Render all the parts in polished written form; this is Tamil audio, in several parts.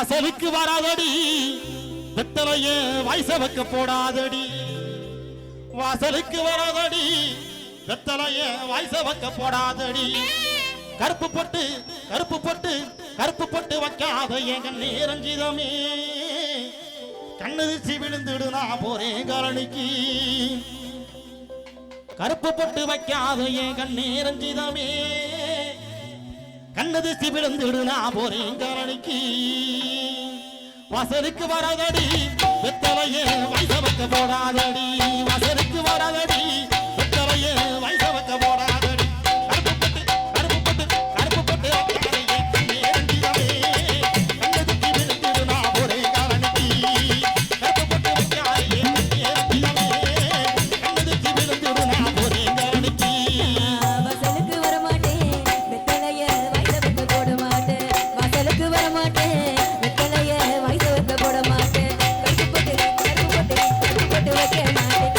வாசலுக்கு வராதடி வெத்தலைய வயச வைக்க போடாதடி வாசலுக்கு வராதடி வெத்தலைய வயச வைக்க போடாதடி கருப்பு பொட்டு கருப்பு பொட்டு கருப்பு பொட்டு வைக்காத எங்க நேரஞ்சிதமே கண்ணு திசி விழுந்துடு நான் போறேன் காரணிக்கு கருப்பு பொட்டு வைக்காத எங்க நேரஞ்சிதமே கண்ணு திசி விழுந்துடு நான் போறேன் காரணிக்கு வாசலுக்கு வராதடி வெத்தலைய வயச வைக்க போடாதடி வாசலுக்கு வராதடி வெத்தலைய வயச வைக்க போடாதடி கருப்பு பொட்டு கருப்பு பொட்டு கருப்பு பொட்டு வைக்காத என் நேரஞ்சிதமே கண்ணு திசி விழுந்துடு நான் போறேன் காரணிக்கு கருப்பு பொட்டு வைக்காத என் நேரஞ்சிதமே கண்ணு திசி விழுந்துடு நான் போறேன் காரணிக்கு வாசலுக்கு வரமாட்டேன் வெத்தலைய வயச வைக்க போட மாட்டேன் வாசலுக்கு வரமாட்டேன் வெத்தலைய வயச வைக்க போட மாட்டேன் கருப்பு பொட்டு வைக்க மாட்டேன்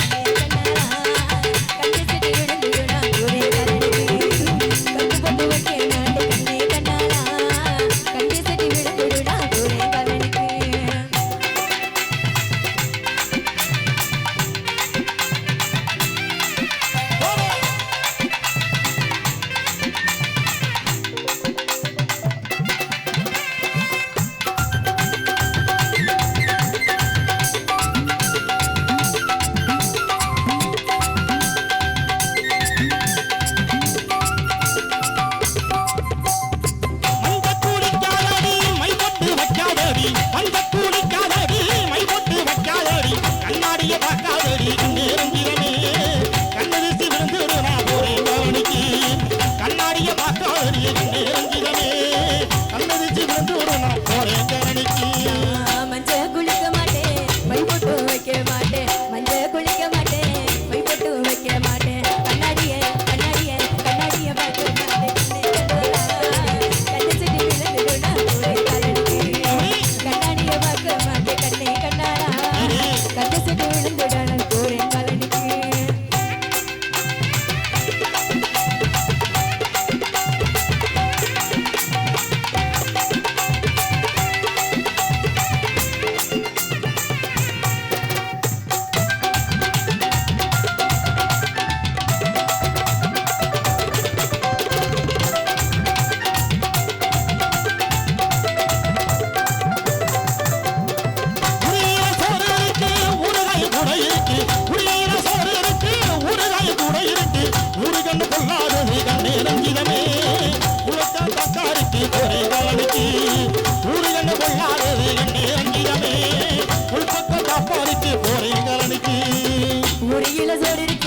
கண்ணு செடி விழுந்துடு நான் ஒரே கரணிக்கு கருப்பு பொட்டு வைக்க மாட்டேன் கண்ணே கண்ணாலா கண்ணு செடி விழுந்துடு நான் ஒரே கரணிக்கு மந்த கூலிக்காதடி மை பொட்டு வைக்காதடி மந்த கூலிக்காதடி மை பொட்டு வைக்காதடி கண்ணாடிய பார்க்காதடி நேரஞ்சிதமே கண்ணு திசி விழுந்துடு நான் போறேன் காரணிக்கு கண்ணாடிய பார்க்காதடி நேரஞ்சிதமே கண்ணு திசி விழுந்துடு நான் போறேன் காரணிக்கு மஞ்ச குளிக்க மாட்டேன் மை போட்டு வைக்க மாட்டேன் மஞ்ச குளிக்க மாட்டேன் மை போட்டு வைக்க மாட்டேன் கண்ணாடிய கண்ணாடிய கண்ணாடிய பார்க்க மாட்டேன் கண்ணு செடி விழுந்துடு நான் ஒரே கரணிக்கு கண்ணாடிய பார்க்க மாட்டேன் கண்ணே கண்ணாடா கண்ணு செடி விழுந்துடு நான் ஒரே கரணிக்கு உரியில சோறு இருக்கு ஊறுகாய் கூட இருக்கு உரியில சோறு இருக்கு ஊறுகாய் கூட இருக்கு ஊறுகண்ணு கொள்ளாதது கண்ணேரஞ்சிதமே உலக்க தக்காருக்கு ஒரே காரணிக்கு ஊறுகண்ணு கொள்ளாதது கண்ணேரஞ்சிதமே உள்பக்க தப்பாருக்கு ஒரே காரணிக்கு உரியில சோறு இருக்கு